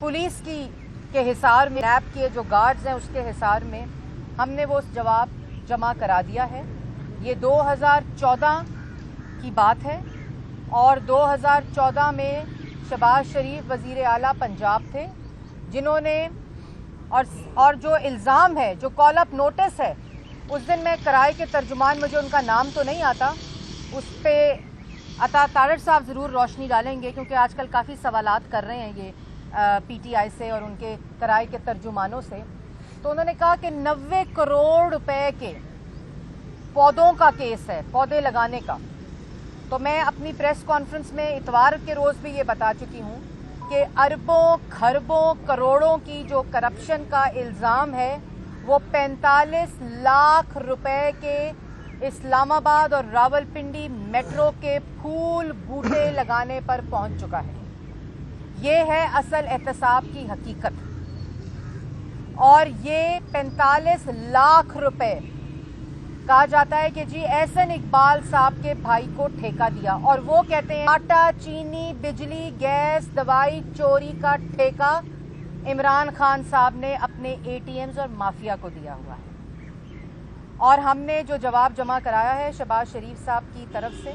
Police की के हिसार में, नैब के जो गार्ड्स हैं उसके हिसार में हमने वो जवाब जमा करा दिया है। ये 2014 की बात है और 2014 में शहबाज शरीफ वज़ीर आला पंजाब थे, जिन्होंने और जो इल्ज़ाम है, जो कॉल अप नोटिस है, उस दिन मैं कराए के तर्जुमान, मुझे उनका नाम तो नहीं आता, उस पर अता तारड़ साहब ज़रूर रोशनी डालेंगे, क्योंकि आजकल काफ़ी सवालात कर रहे हैं ये पीटीआई से और उनके कराए के तर्जुमानों से। तो उन्होंने कहा कि 90 करोड़ रुपए के पौधों का केस है, पौधे लगाने का। तो मैं अपनी प्रेस कॉन्फ्रेंस में इतवार के रोज़ भी ये बता चुकी हूँ कि अरबों खरबों करोड़ों की जो करप्शन का इल्ज़ाम है वो 45 लाख रुपए के इस्लामाबाद और रावलपिंडी मेट्रो के फूल बूटे लगाने पर पहुंच चुका है। ये है असल एहतसाब की हकीकत। और ये 45 लाख रुपए कहा जाता है कि जी एहसन इकबाल साहब के भाई को ठेका दिया, और वो कहते हैं आटा, चीनी, बिजली, गैस, दवाई चोरी का ठेका इमरान खान साहब ने अपने एटीएम्स और माफिया को दिया हुआ है। और हमने जो जवाब जमा कराया है शहबाज शरीफ साहब की तरफ से,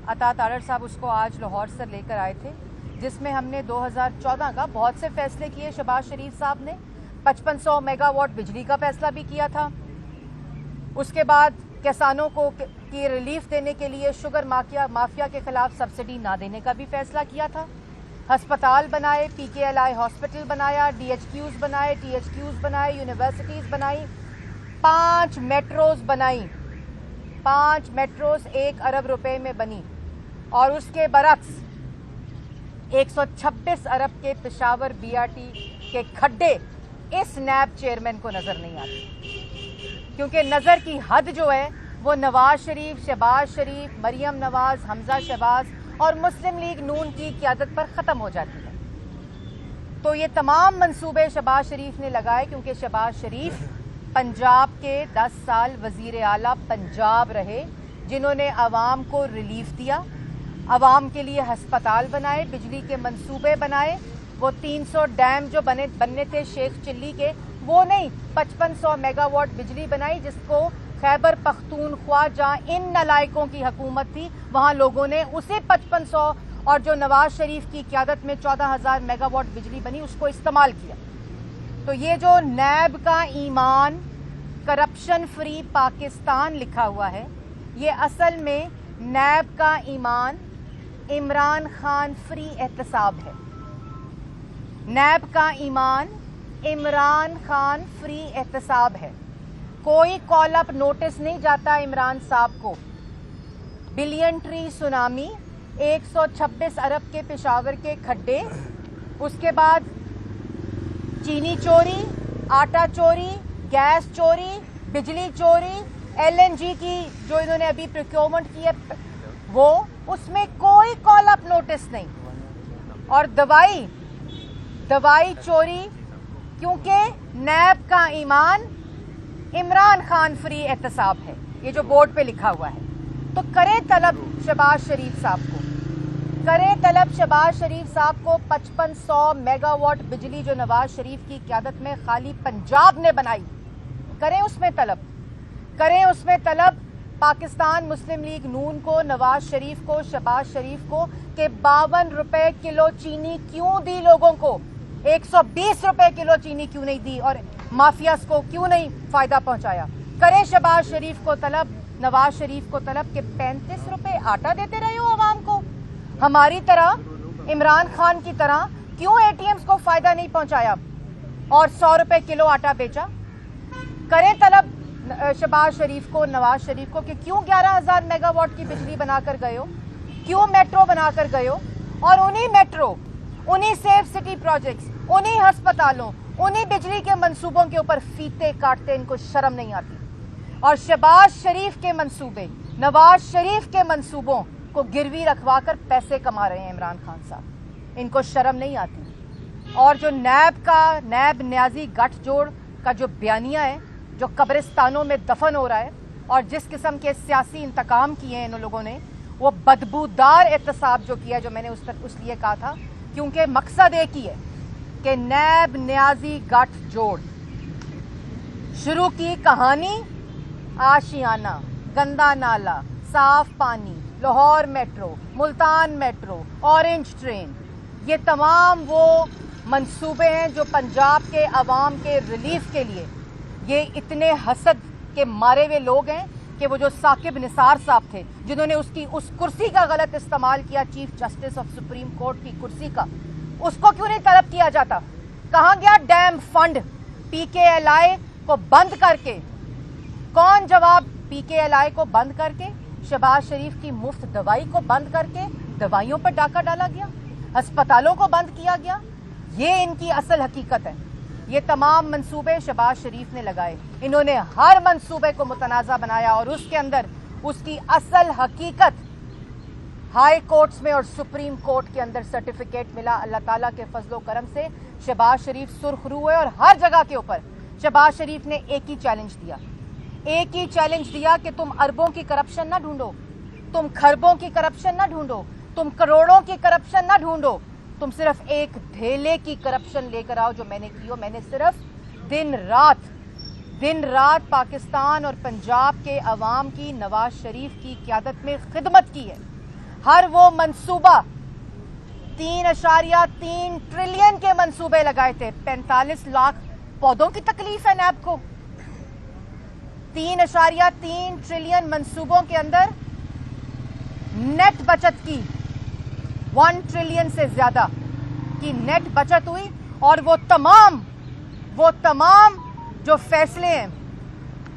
अता तारड़ साहब उसको आज लाहौर से लेकर आए थे, जिसमें हमने 2014 का बहुत से फैसले किए। शहबाज शरीफ साहब ने 5500 मेगावाट बिजली का फैसला भी किया था। उसके बाद किसानों को की रिलीफ देने के लिए शुगर माफिया के खिलाफ सब्सिडी ना देने का भी फैसला किया था। अस्पताल बनाए, पीकेएलआई हॉस्पिटल बनाया, डीएचक्यूज बनाए, टीएचक्यूज बनाए, यूनिवर्सिटीज बनाई, 5 मेट्रोज बनाई, 5 मेट्रोज 1 अरब रुपए में बनी। और उसके बरक्स 126 अरब के पेशावर बीआरटी के खड्डे इस नैब चेयरमैन को नजर नहीं आते, क्योंकि नजर की हद जो है वो नवाज शरीफ, शहबाज शरीफ, मरियम नवाज, हमजा शहबाज और मुस्लिम लीग नून की क़यादत पर ख़त्म हो जाती है। तो ये तमाम मंसूबे शहबाज शरीफ ने लगाए, क्योंकि शहबाज शरीफ पंजाब के 10 साल वज़ीर आला पंजाब रहे, जिन्होंने आवाम को रिलीफ दिया, आवाम के लिए हस्पताल बनाए, बिजली के मंसूबे बनाए। वो 300 डैम जो बनने थे शेख चिल्ली के, वो नहीं, 5500 मेगावाट बिजली बनाई, जिसको खैबर पख्तूनख्वा, जहाँ इन नलायकों की हुकूमत थी, वहाँ लोगों ने उसी 5500 और जो नवाज शरीफ की क़यादत में 14,000 मेगावाट बिजली बनी, उसको इस्तेमाल किया। तो ये जो नैब का ईमान, करप्शन फ्री पाकिस्तान लिखा हुआ है, ये असल में नैब का ईमान इमरान खान फ्री एहतसाब है। नैब का ईमान इमरान खान फ्री एहतसाब है। कोई कॉल अप नोटिस नहीं जाता इमरान साहब को। बिलियन ट्री सुनामी, 126 अरब के पेशावर के खड्डे, उसके बाद चीनी चोरी, आटा चोरी, गैस चोरी, बिजली चोरी, एलएनजी की जो इन्होंने अभी प्रोक्योरमेंट की है वो, उसमें कोई कॉल अप नोटिस नहीं। और दवाई चोरी, क्योंकि नैब का ईमान इमरान खान फ्री एहतसाब है, ये जो बोर्ड पे लिखा हुआ है। तो करें तलब शहबाज शरीफ साहब को, करें तलब शहबाज शरीफ साहब को 5500 मेगावाट बिजली जो नवाज शरीफ की क़यादत में खाली पंजाब ने बनाई, करें उसमें तलब, करें उसमें तलब पाकिस्तान मुस्लिम लीग नून को, नवाज शरीफ को, शहबाज शरीफ को, कि 52 रुपए किलो चीनी क्यों दी लोगों को, 120 रुपए किलो चीनी क्यों नहीं दी, और माफियास को क्यों नहीं फायदा पहुंचाया। करें शहबाज शरीफ को तलब, नवाज शरीफ को तलब कि 35 रुपए आटा देते रहे हो आवाम को, हमारी तरह, इमरान खान की तरह क्यों एटीएम्स को फायदा नहीं पहुंचाया और 100 रुपए किलो आटा बेचा। करें तलब शहबाज शरीफ को, नवाज शरीफ को, कि क्यों 11,000 मेगावाट की बिजली बनाकर गए हो, क्यों मेट्रो बनाकर गए हो, और उन्हीं मेट्रो, उन्हीं सेफ सिटी प्रोजेक्ट्स, उन्हीं अस्पतालों, उन्हीं बिजली के मंसूबों के ऊपर फीते काटते इनको शर्म नहीं आती। और शहबाज शरीफ के मंसूबे, नवाज शरीफ के मंसूबों को गिरवी रखवाकर पैसे कमा रहे हैं इमरान खान साहब, इनको शर्म नहीं आती। और जो नैब न्याजी गठजोड़ का जो बयानिया है, जो कब्रिस्तानों में दफन हो रहा है, और जिस किस्म के सियासी इंतकाम किए हैं इन लोगों ने, वो बदबूदार एहतसाब जो किया, जो मैंने उस लिए कहा था, क्योंकि मकसद एक ही है, कि नैब न्याजी गठजोड़ शुरू की कहानी आशियाना, गंदा नाला, साफ पानी, Lahore metro, Multan metro, orange train, ये तमाम वो मंसूबे हैं जो पंजाब के अवाम के रिलीफ के लिए, ये इतने हसद के मारे हुए लोग हैं कि वो जो साकिब निसार साहब थे जिन्होंने उसकी उस कुर्सी का गलत इस्तेमाल किया, chief justice of supreme court की कुर्सी का, उसको क्यों नहीं तलब किया जाता? कहां गया डैम फंड? पीकेएलआई को बंद करके कौन जवाब? पीकेएलआई को बंद करके, शहबाज शरीफ की मुफ्त दवाई को बंद करके दवाइयों पर डाका डाला गया, अस्पतालों को बंद किया गया। ये इनकी असल हकीकत है। ये तमाम मंसूबे शहबाज शरीफ ने लगाए, इन्होंने हर मंसूबे को मुतनाज़ा बनाया और उसके अंदर उसकी असल हकीकत हाई कोर्ट्स में और सुप्रीम कोर्ट के अंदर सर्टिफिकेट मिला। अल्लाह ताला के फजलो करम से शहबाज शरीफ सुर्खरू हुए और हर जगह के ऊपर शहबाज शरीफ ने एक ही चैलेंज दिया कि तुम अरबों की करप्शन ना ढूंढो, तुम खरबों की करप्शन ना ढूंढो, तुम करोड़ों की करप्शन ना ढूंढो, तुम सिर्फ एक ढेले की करप्शन लेकर आओ जो मैंने की हो। मैंने सिर्फ दिन रात पाकिस्तान और पंजाब के अवाम की नवाज शरीफ की क़यादत में खिदमत की है। हर वो मंसूबा 3.3 ट्रिलियन के मंसूबे लगाए थे। 45 लाख पौधों की तकलीफ है नैब को। 3.3 ट्रिलियन मंसूबों के अंदर नेट बचत की 1 ट्रिलियन से ज्यादा की नेट बचत हुई और वो तमाम जो फैसले हैं,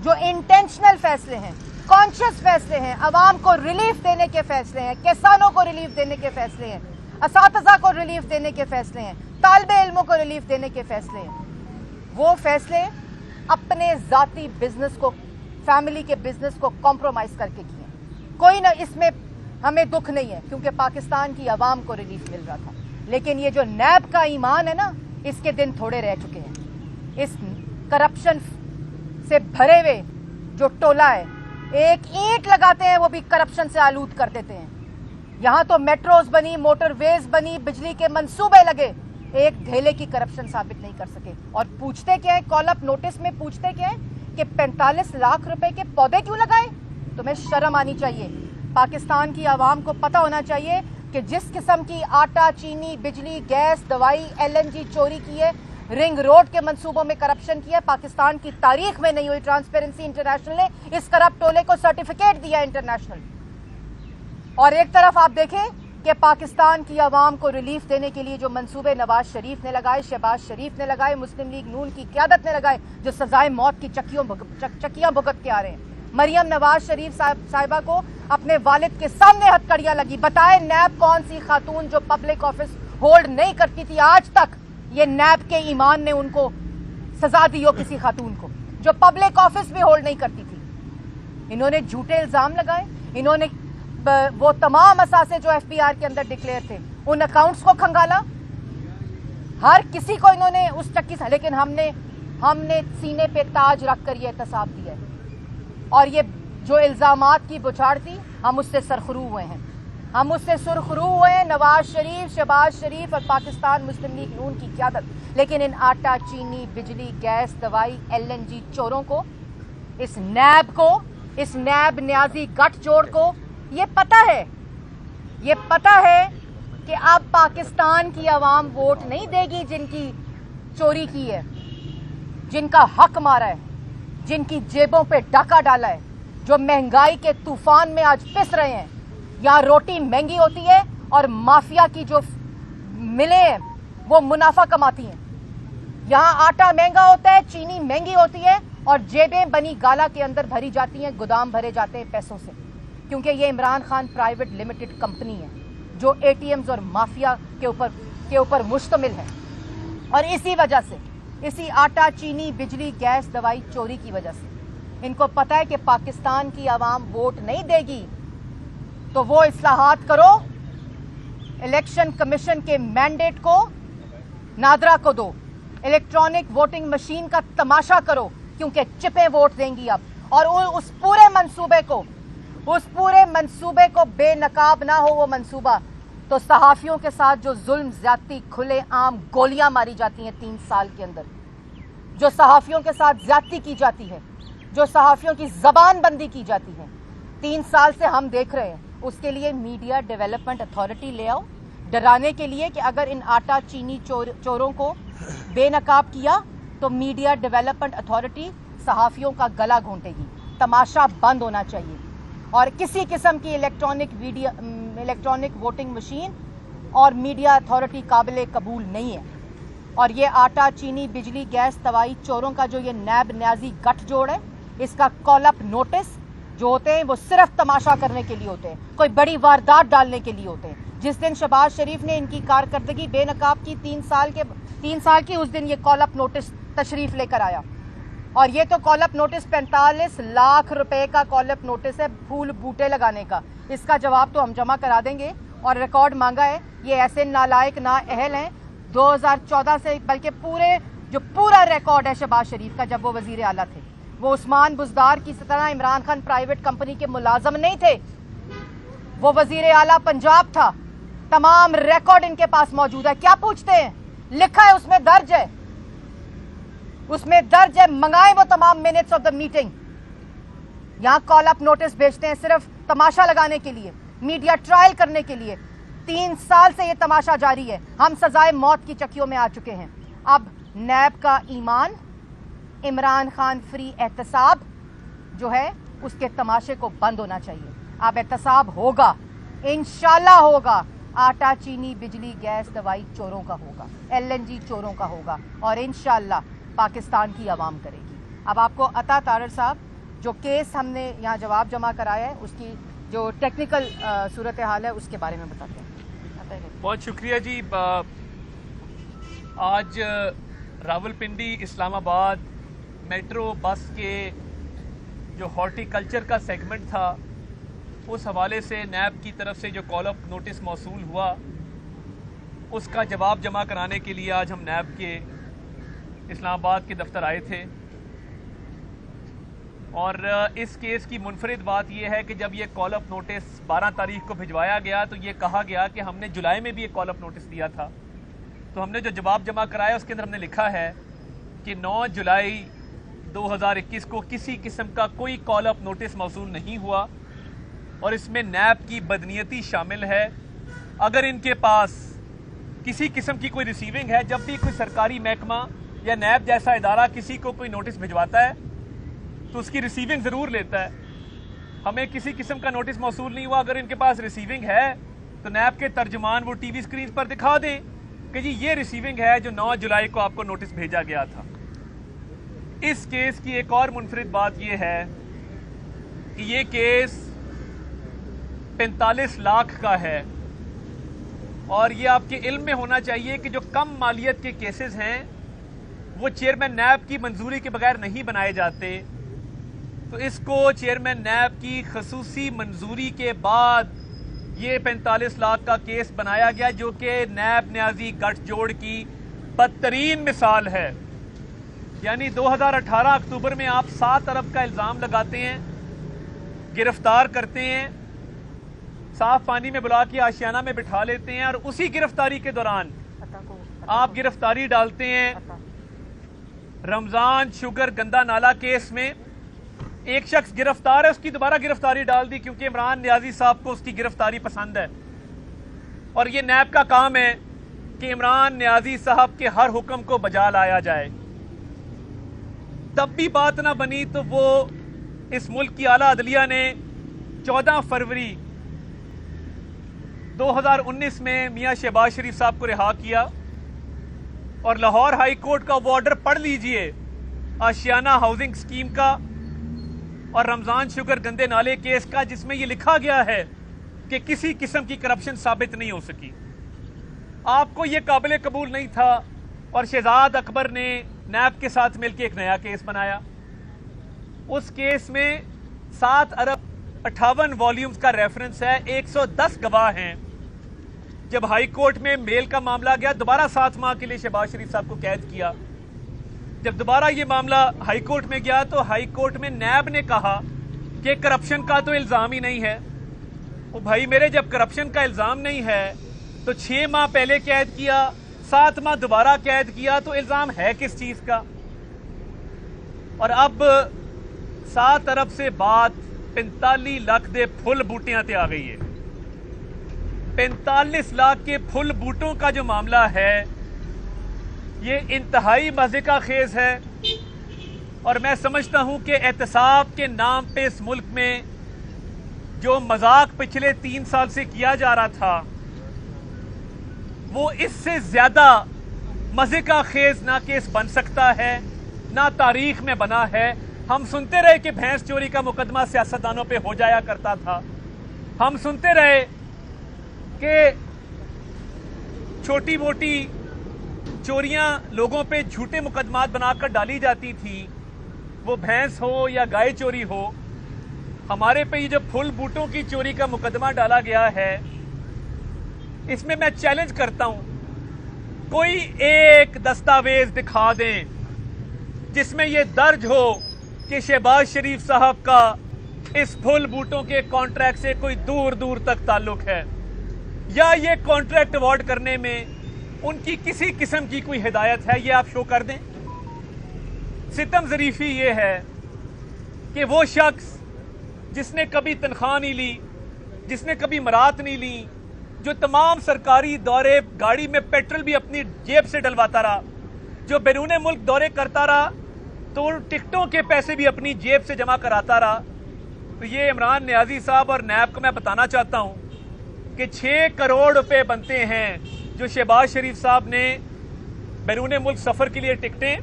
जो इंटेंशनल फैसले हैं, कॉन्शियस फैसले हैं, अवाम को रिलीफ देने के फैसले हैं, किसानों को रिलीफ देने के फैसले हैं, असातिज़ा को रिलीफ देने के फैसले हैं, तालिबे इल्मों को रिलीफ देने के फैसले हैं, वो फैसले अपने जाती बिजनेस को, फैमिली के बिजनेस को कॉम्प्रोमाइज करके किए। कोई ना इसमें हमें दुख नहीं है क्योंकि पाकिस्तान की आवाम को रिलीफ मिल रहा था। लेकिन ये जो नैब का ईमान है ना, इसके दिन थोड़े रह चुके हैं। इस करप्शन से भरे हुए जो टोला है, एक ईंट लगाते हैं वो भी करप्शन से आलूद कर देते हैं। यहां तो मेट्रोज बनी, मोटरवेज बनी, बिजली के मंसूबे लगे, एक ढेले की करप्शन साबित नहीं कर सके। और पूछते क्या है, कॉल अप नोटिस में पूछते क्या है कि 45 लाख रुपए के पौधे क्यों लगाए? तुम्हें शर्म आनी चाहिए। पाकिस्तान की आवाम को पता होना चाहिए कि जिस किस्म की आटा, चीनी, बिजली, गैस, दवाई, LNG चोरी की है, रिंग रोड के मंसूबों में करप्शन किया है, पाकिस्तान की तारीख में नहीं हुई। ट्रांसपेरेंसी इंटरनेशनल ने इस करप्ट टोले को सर्टिफिकेट दिया इंटरनेशनल। और एक तरफ आप देखें कि पाकिस्तान की आवाम को रिलीफ देने के लिए जो मंसूबे नवाज शरीफ ने लगाए, शहबाज शरीफ ने लगाए, मुस्लिम लीग नून की क़यादत ने लगाए, जो सजाए मौत की चक्कियां भुगत के आ रहे हैं। मरियम नवाज शरीफ साहिबा को अपने वालिद के सामने हथकड़ियां लगी। बताए नैब कौन सी खातून जो पब्लिक ऑफिस होल्ड नहीं करती थी, आज तक ये नैब के ईमान ने उनको सजा दी हो, किसी खातून को जो पब्लिक ऑफिस भी होल्ड नहीं करती थी। इन्होंने झूठे इल्जाम लगाए, इन्होंने वो तमाम असासे जो FPR के अंदर डिक्लेयर थे उन अकाउंट्स को खंगाला, हर किसी को इन्होंने उस चक्की से। लेकिन हमने सीने पे ताज रखकर ये एहतसाब दिया है और ये जो इल्जामात की बुछाड़ थी, हम उससे सरखरू हुए हैं। नवाज शरीफ, शहबाज शरीफ और पाकिस्तान मुस्लिम लीग नून की क़यादत। लेकिन इन आटा, चीनी, बिजली, गैस, दवाई, LNG चोरों को, इस नैब न्याजी गठजोड़ को ये पता है कि अब पाकिस्तान की आवाम वोट नहीं देगी जिनकी चोरी की है, जिनका हक मारा है, जिनकी जेबों पे डाका डाला है, जो महंगाई के तूफान में आज पिस रहे हैं। यहाँ रोटी महंगी होती है और माफिया की जो मिलें हैं वो मुनाफा कमाती हैं। यहाँ आटा महंगा होता है, चीनी महंगी होती है और जेबें बनी गाला के अंदर भरी जाती हैं, गोदाम भरे जाते हैं पैसों से, क्योंकि ये Imran Khan private limited company है जो ATMs और माफिया के ऊपर मुश्तमिल है। और इसी वजह से, इसी आटा, चीनी, बिजली, गैस, दवाई चोरी की वजह से इनको पता है कि पाकिस्तान की आवाम वोट नहीं देगी, तो वो इस्लाहात करो, इलेक्शन कमीशन के मैंडेट को नादरा को दो, इलेक्ट्रॉनिक वोटिंग मशीन का तमाशा करो, क्योंकि चिपें वोट देंगी अब। और उस पूरे मंसूबे को बेनकाब ना हो वो मंसूबा, तो सहाफ़ियों के साथ जो जुल्म ज्यादती खुलेआम गोलियां मारी जाती हैं 3 साल के अंदर, जो सहाफ़ियों के साथ ज्यादती की जाती है, जो सहाफ़ियों की ज़बान बंदी की जाती है, 3 साल से हम देख रहे हैं। उसके लिए मीडिया डेवलपमेंट अथॉरिटी ले आओ, डराने के लिए कि अगर इन आटा चीनी चोरों को बेनकाब किया तो मीडिया डेवलपमेंट अथॉरिटी सहाफ़ियों का गला घोंटेगी। तमाशा बंद होना चाहिए और किसी किस्म की इलेक्ट्रॉनिक वोटिंग मशीन और मीडिया अथॉरिटी काबिल कबूल नहीं है। और ये आटा चीनी बिजली गैस दवाई चोरों का जो ये नैब न्याजी गठजोड़ है, इसका कॉल अप नोटिस जो होते हैं वो सिर्फ तमाशा करने के लिए होते हैं, कोई बड़ी वारदात डालने के लिए होते हैं। जिस दिन शहबाज शरीफ ने इनकी कारकर्दगी बेनकाब की 3 साल की, उस दिन ये कॉल अप नोटिस तशरीफ लेकर आया। और ये तो कॉल अप नोटिस 45 लाख रुपए का कॉल अप नोटिस है फूल बूटे लगाने का। इसका जवाब तो हम जमा करा देंगे और रिकॉर्ड मांगा है। ये ऐसे नालायक ना अहल हैं 2014 से, बल्कि पूरा रिकॉर्ड है शहबाज शरीफ का जब वो वजीर आला थे। वो उस्मान बुजदार की तरह इमरान खान प्राइवेट कंपनी के मुलाजम नहीं थे, वो वजीर आला पंजाब था। तमाम रिकॉर्ड इनके पास मौजूद है। क्या पूछते हैं? लिखा है, उसमें दर्ज है, मंगाए वो तमाम मिनट्स ऑफ द मीटिंग। यहां कॉल अप नोटिस भेजते हैं सिर्फ तमाशा लगाने के लिए, मीडिया ट्रायल करने के लिए। 3 साल से ये तमाशा जारी है। हम सजाए मौत की चक्कियों में आ चुके हैं। अब नैब का ईमान, इमरान खान फ्री एहतसाब जो है उसके तमाशे को बंद होना चाहिए। अब एहतसाब होगा, इंशाल्लाह होगा। आटा चीनी बिजली गैस दवाई चोरों का होगा, LNG चोरों का होगा और इंशाल्लाह पाकिस्तान की आवाम करेगी। अब आपको अता तारड़ साहब जो केस हमने यहाँ जवाब जमा कराया है उसकी जो टेक्निकल सूरत हाल है उसके बारे में बताते हैं। बहुत शुक्रिया जी। आज रावलपिंडी इस्लामाबाद मेट्रो बस के जो हॉर्टिकल्चर का सेगमेंट था उस हवाले से नैब की तरफ से जो कॉल अप नोटिस मौसूल हुआ उसका जवाब जमा कराने के लिए आज हम नैब के इस्लामाबाद के दफ्तर आए थे। और इस केस की मुनफरिद बात यह है कि जब ये कॉल अप नोटिस 12 तारीख को भिजवाया गया तो ये कहा गया कि हमने जुलाई में भी एक कॉल अप नोटिस दिया था। तो हमने जो जवाब जमा कराया उसके अंदर हमने लिखा है कि 9 जुलाई 2021 को किसी किस्म का कोई कॉल अप नोटिस मौसूल नहीं हुआ और इसमें नैब की बदनीयती शामिल है। अगर इनके पास किसी किस्म की कोई रिसीविंग है, जब भी कोई सरकारी महकमा या नैब जैसा इदारा किसी को कोई नोटिस भिजवाता है तो उसकी रिसीविंग ज़रूर लेता है। हमें किसी किस्म का नोटिस मौसूल नहीं हुआ। अगर इनके पास रिसीविंग है तो नैब के तर्जुमान वो टीवी स्क्रीन पर दिखा दें कि जी ये रिसीविंग है जो 9 जुलाई को आपको नोटिस भेजा गया था। इस केस की एक और मुनफरिद बात यह है कि ये केस 45 लाख का है और ये आपके इल्म में होना चाहिए कि जो कम मालियत के केसेस हैं वो चेयरमैन नैब की मंजूरी के बगैर नहीं बनाए जाते। तो इसको चेयरमैन नैब की खसूसी मंजूरी के बाद ये 45 लाख का केस बनाया गया, जो कि नैब न्याजी गठजोड़ की बदतरीन मिसाल है। यानी 2018 अक्टूबर में आप 7 अरब का इल्ज़ाम लगाते हैं, गिरफ्तार करते हैं, साफ पानी में बुला के आशियाना में बिठा लेते हैं और उसी गिरफ्तारी के दौरान आप गिरफ्तारी डालते हैं रमजान शुगर गंदा नाला केस में। एक शख्स गिरफ्तार है, उसकी दोबारा गिरफ्तारी डाल दी क्योंकि इमरान न्याजी साहब को उसकी गिरफ्तारी पसंद है। और ये नैब का काम है कि इमरान न्याजी साहब के हर हुक्म को बजा लाया जाए। तब भी बात ना बनी तो वो इस मुल्क की आला अदलिया ने 14 फरवरी 2019 में मियां शहबाज शरीफ साहब को रिहा किया और लाहौर हाई कोर्ट का वो ऑर्डर पढ़ लीजिए आशियाना हाउसिंग स्कीम का और रमजान शुगर गंदे नाले केस का, जिसमें ये लिखा गया है कि किसी किस्म की करप्शन साबित नहीं हो सकी। आपको ये काबिल कबूल नहीं था और शहजाद अकबर ने नैब के साथ मिलकर एक नया केस बनाया। उस केस में 7 अरब 58 वॉल्यूम्स का रेफरेंस है, 110 गवाह हैं। जब हाई कोर्ट में मेल का मामला गया, दोबारा 7 माह के लिए शहबाज शरीफ साहब को कैद किया। जब दोबारा ये मामला हाई कोर्ट में गया तो हाई कोर्ट में नैब ने कहा कि करप्शन का तो इल्जाम ही नहीं है। वो भाई मेरे, जब करप्शन का इल्जाम नहीं है तो 6 माह पहले कैद किया, 7 माह दोबारा कैद किया, तो इल्जाम है किस चीज का? और अब 7 अरब से बात 45 लाख दे फुल बूटियां ते आ गई है। 45 लाख के फुल बूटों का जो मामला है ये इंतहाई मजे का खेज है। और मैं समझता हूं कि एहतसाब के नाम पे इस मुल्क में जो मजाक पिछले 3 साल से किया जा रहा था वो इससे ज्यादा मजे का खेज ना केस बन सकता है, ना तारीख में बना है। हम सुनते रहे कि भैंस चोरी का मुकदमा सियासतदानों पे हो जाया करता था। हम सुनते रहे कि छोटी मोटी चोरियां लोगों पे झूठे मुकदमात बनाकर डाली जाती थी, वो भैंस हो या गाय चोरी हो। हमारे पे ये जो फुल बूटों की चोरी का मुकदमा डाला गया है, इसमें मैं चैलेंज करता हूं, कोई एक दस्तावेज दिखा दें जिसमें यह दर्ज हो कि शहबाज शरीफ साहब का इस फुल बूटों के कॉन्ट्रैक्ट से कोई दूर दूर तक ताल्लुक है, या ये कॉन्ट्रैक्ट अवार्ड करने में उनकी किसी किस्म की कोई हिदायत है, ये आप शो कर दें। सितम ज़रीफी ये है कि वो शख्स जिसने कभी तनख्वाह नहीं ली, जिसने कभी मरात नहीं ली, जो तमाम सरकारी दौरे गाड़ी में पेट्रोल भी अपनी जेब से डलवाता रहा, जो बैरून मुल्क दौरे करता रहा तो टिकटों के पैसे भी अपनी जेब से जमा कराता रहा। तो ये इमरान नियाजी साहब और नैब को मैं बताना चाहता हूं कि 6 करोड़ रुपए बनते हैं जो शहबाज शरीफ साहब ने बैरून मुल्क सफर के लिए टिकटें,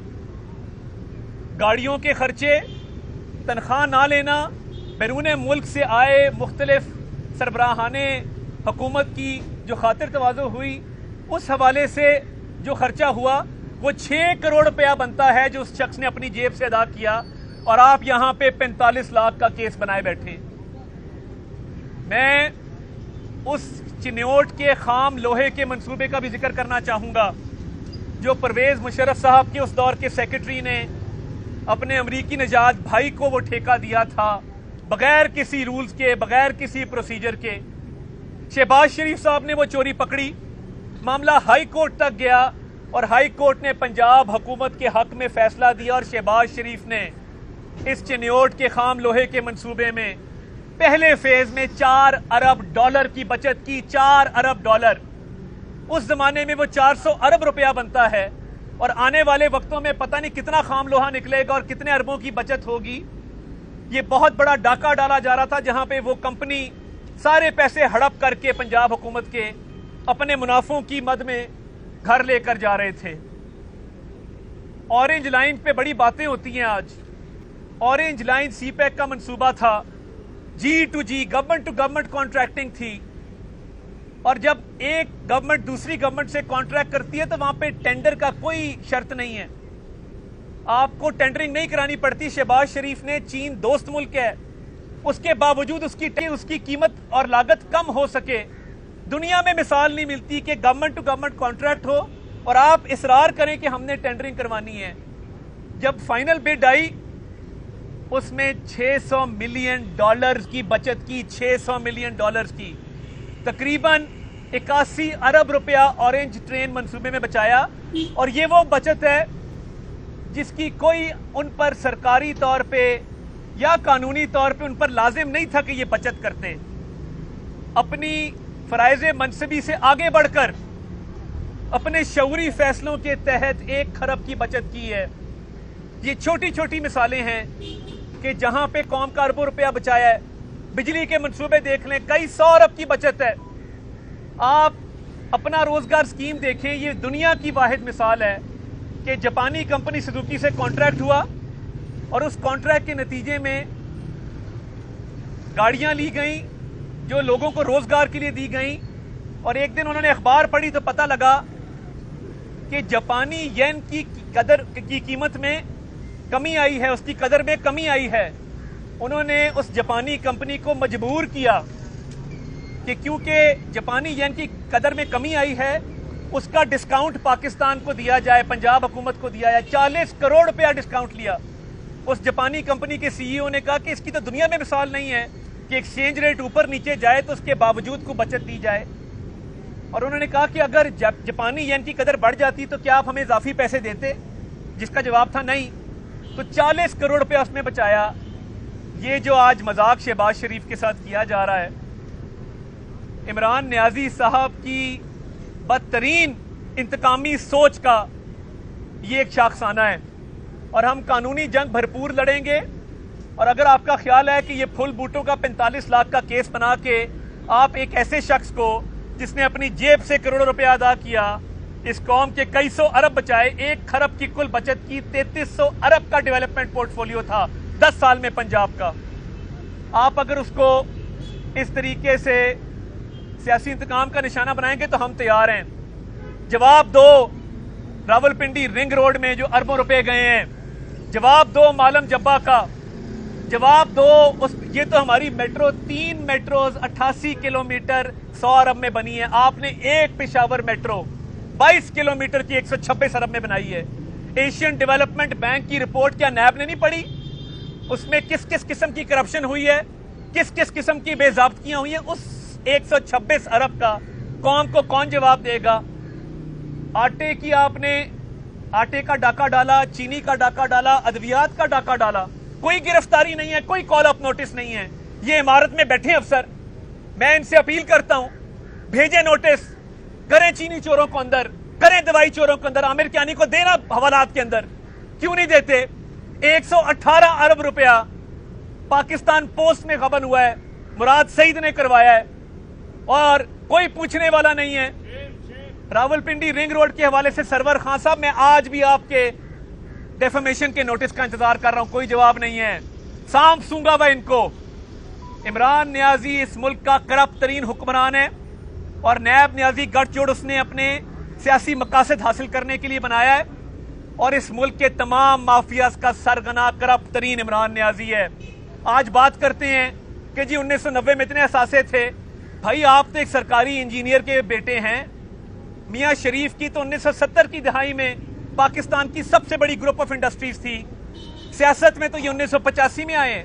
गाड़ियों के खर्चे, तनख्वाह ना लेना, बैरून मुल्क से आए मुख्तलिफ सरबराहाने हुकूमत की जो खातिर तवाज़ो हुई, उस हवाले से जो खर्चा हुआ वो 6 करोड़ रुपया बनता है जो उस शख्स ने अपनी जेब से अदा किया। और आप यहां पे 45 लाख का केस बनाए बैठे। मैं उस चिन्योट के खाम लोहे के मंसूबे का भी जिक्र करना चाहूंगा जो परवेज मुशर्रफ साहब के उस दौर के सेक्रेटरी ने अपने अमरीकी नजात भाई को वो ठेका दिया था, बगैर किसी रूल्स के, बगैर किसी प्रोसीजर के। शहबाज शरीफ साहब ने वो चोरी पकड़ी, मामला हाई कोर्ट तक गया और हाई कोर्ट ने पंजाब हुकूमत के हक में फैसला दिया और शहबाज शरीफ ने इस चिन्योट के खाम लोहे के मंसूबे में पहले फेज में $4 अरब की बचत की। $4 अरब। उस जमाने में वो 400 अरब रुपया बनता है और आने वाले वक्तों में पता नहीं कितना खाम लोहा निकलेगा और कितने अरबों की बचत होगी। ये बहुत बड़ा डाका डाला जा रहा था जहां पे वो कंपनी सारे पैसे हड़प करके पंजाब हुकूमत के अपने मुनाफों की मद में घर लेकर जा रहे थे। ऑरेंज लाइन पे बड़ी बातें होती हैं आज। ऑरेंज लाइन सीपैक का मंसूबा था, G2G government to government contracting थी, और जब एक गवर्नमेंट दूसरी गवर्नमेंट से कॉन्ट्रैक्ट करती है तो वहां पे टेंडर का कोई शर्त नहीं है, आपको टेंडरिंग नहीं करानी पड़ती। शहबाज शरीफ ने, चीन दोस्त मुल्क है, उसके बावजूद उसकी कीमत और लागत कम हो सके। दुनिया में मिसाल नहीं मिलती कि गवर्नमेंट टू गवर्नमेंट कॉन्ट्रैक्ट हो और आप इसरार करें कि हमने टेंडरिंग करवानी है। जब फाइनल बिड आई उसमें $600 मिलियन की बचत की, $600 मिलियन की, तकरीबन 81 अरब रुपया ऑरेंज ट्रेन मंसूबे में बचाया। और ये वो बचत है जिसकी कोई उन पर सरकारी तौर पे या कानूनी तौर पे उन पर लाजिम नहीं था कि ये बचत करते। अपनी फराइज़े मनसबी से आगे बढ़कर अपने शऊरी फैसलों के तहत 1 खरब की बचत की है। ये छोटी छोटी मिसालें हैं कि जहां पे कौम का अरबों रुपया बचाया है। बिजली के मंसूबे देख लें, कई 100 अरब की बचत है। आप अपना रोजगार स्कीम देखें, ये दुनिया की वाहिद मिसाल है कि जापानी कंपनी सुजुकी से कॉन्ट्रैक्ट हुआ और उस कॉन्ट्रैक्ट के नतीजे में गाड़ियां ली गई जो लोगों को रोजगार के लिए दी गई। और एक दिन उन्होंने अखबार पढ़ी तो पता लगा कि जापानी येन की कदर की कीमत में कमी आई है, उसकी कदर में कमी आई है। उन्होंने उस जापानी कंपनी को मजबूर किया कि क्योंकि जापानी येन की कदर में कमी आई है उसका डिस्काउंट पाकिस्तान को दिया जाए, पंजाब हुकूमत को दिया जाए। 40 करोड़ रुपया डिस्काउंट लिया। उस जापानी कंपनी के सीईओ ने कहा कि इसकी तो दुनिया में मिसाल नहीं है कि एक्सचेंज रेट ऊपर नीचे जाए तो उसके बावजूद को बचत दी जाए। और उन्होंने कहा कि अगर जापानी येन की कदर बढ़ जाती तो क्या आप हमें इजाफी पैसे देते, जिसका जवाब था नहीं। तो 40 करोड़ रुपया उसने बचाया। ये जो आज मजाक शहबाज शरीफ के साथ किया जा रहा है, इमरान नियाजी साहब की बदतरीन इंतकामी सोच का ये एक शाखसाना है और हम कानूनी जंग भरपूर लड़ेंगे। और अगर आपका ख्याल है कि ये फुल बूटों का 45 लाख का केस बना के आप एक ऐसे शख्स को जिसने अपनी जेब से करोड़ों रुपया अदा किया, इस कौम के कई सौ अरब बचाए, 1 खरब की कुल बचत की, 3300 अरब का डेवलपमेंट पोर्टफोलियो था 10 साल में पंजाब का, आप अगर उसको इस तरीके से सियासी इंतकाम का निशाना बनाएंगे तो हम तैयार हैं। जवाब दो रावलपिंडी रिंग रोड में जो अरबों रुपए गए हैं, जवाब दो मालम जब्बा का, जवाब दो उस, ये तो हमारी मेट्रो 3 मेट्रोज 88 किलोमीटर 100 अरब में बनी है। आपने एक पेशावर मेट्रो 22 किलोमीटर की 126 अरब में बनाई है। एशियन डेवलपमेंट बैंक की रिपोर्ट क्या नैब ने नहीं पढ़ी? उसमें किस किस किस्म की करप्शन हुई है, किस किस किस्म की बेजाब्तियां हुई है, उस 126 अरब का कौम को कौन जवाब देगा? आटे की आपने आटे का डाका डाला, चीनी का डाका डाला, अद्वियात का डाका डाला, कोई गिरफ्तारी नहीं है, कोई कॉल अप नोटिस नहीं है। ये इमारत में बैठे अफसर, मैं इनसे अपील करता हूं, भेजे नोटिस, करें चीनी चोरों को अंदर, करें दवाई चोरों को अंदर, आमिर कियानी को देना हवालात के अंदर, क्यों नहीं देते? 118 अरब रुपया पाकिस्तान पोस्ट में गबन हुआ है, मुराद सईद ने करवाया है और कोई पूछने वाला नहीं है। रावलपिंडी रिंग रोड के हवाले से सरवर खान साहब, मैं आज भी आपके डेफेमेशन के नोटिस का इंतजार कर रहा हूं, कोई जवाब नहीं है। सांप सूंगा मैं इनको। इमरान नियाजी इस मुल्क का करप्ट तरीन हुक्मरान है और नैब नियाजी गठजोड़ उसने अपने सियासी मकासद हासिल करने के लिए बनाया है और इस मुल्क के तमाम माफियाज का सरगना करप्ट तरीन इमरान नियाजी है। आज बात करते हैं कि जी 1990 में इतने असासे थे। भाई आप तो एक सरकारी इंजीनियर के बेटे हैं। मियां शरीफ की तो 1970 की दहाई में पाकिस्तान की सबसे बड़ी ग्रुप ऑफ इंडस्ट्रीज थी। सियासत में तो ये 1985 में आए।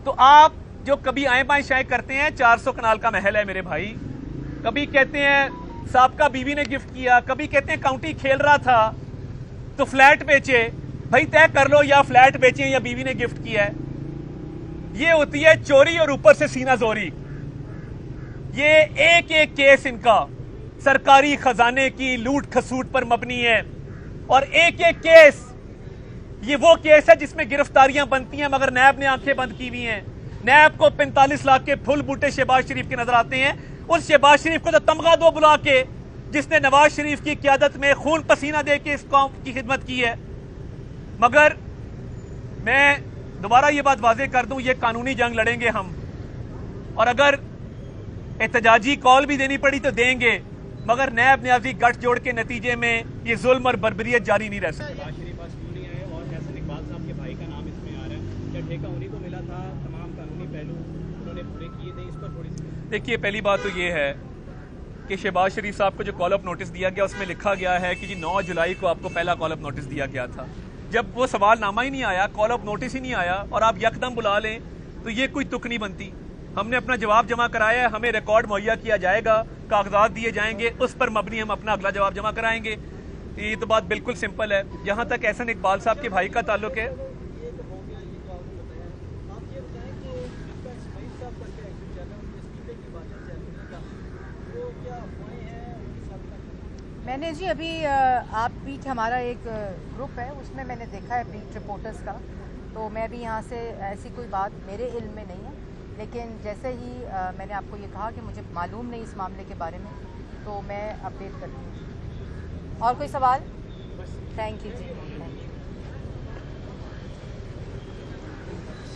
तो आप जो कभी आए बाएं शाये करते हैं, 400 कनाल का महल है मेरे भाई, कभी कहते हैं साबका बीवी ने गिफ्ट किया, कभी कहते हैं काउंटी खेल रहा था तो फ्लैट बेचे। भाई तय कर लो, या फ्लैट बेचे या बीवी ने गिफ्ट किया है। ये होती है चोरी और ऊपर से सीना जोरी। ये एक एक केस इनका सरकारी खजाने की लूट खसूट पर मबनी है और एक एक केस ये वो केस है जिसमें गिरफ्तारियां बनती हैं मगर नैब ने आंखें बंद की हुई हैं। नैब को 45 लाख के फुल बूटे शहबाज शरीफ के नजर आते हैं। उस शहबाज शरीफ को तो तमगा दो बुला के जिसने नवाज शरीफ की क्यादत में खून पसीना दे के इस कौम की खिदमत की है। मगर मैं दोबारा ये बात वाजे कर दूं, ये कानूनी जंग लड़ेंगे हम और अगर एहतजाजी कॉल भी देनी पड़ी तो देंगे, मगर नैब नियाजी गठजोड़ के नतीजे में ये जुल्म और बर्बरियत जारी नहीं रह सकती। शहबाज शरीफ आज क्यों नहीं आए और एहसन इकबाल साहब के भाई का नाम इसमें आ रहा है, क्या ठेका उन्हीं को मिला था? तमाम कानूनी पहलू उन्होंने पूरे किए थे, इस पर थोड़ी सी देखिए, पहली बात तो ये है कि शहबाज शरीफ साहब को जो कॉल अप नोटिस दिया गया उसमें लिखा गया है कि जी 9 जुलाई को आपको पहला कॉल अप नोटिस दिया गया था। जब वो सवाल नामा ही नहीं आया, कॉल अप नोटिस ही नहीं आया और आप यकदम बुला लें तो ये कोई तुक नहीं बनती। हमने अपना जवाब जमा कराया है, हमें रिकॉर्ड मुहैया किया जाएगा, कागजात दिए जाएंगे, उस पर मबनी हम अपना अगला जवाब जमा कराएंगे। ये तो बात बिल्कुल सिंपल है। जहां तक एहसन इकबाल साहब के भाई का ताल्लुक है, मैंने जी अभी आप बीट हमारा एक ग्रुप है उसमें मैंने देखा है बीट रिपोर्टर्स का, तो मैं भी यहाँ से ऐसी कोई बात मेरे इल्म में नहीं है, लेकिन जैसे ही मैंने आपको ये कहा कि मुझे मालूम नहीं इस मामले के बारे में, तो मैं अपडेट करती हूँ। और कोई सवाल? Thank you ji.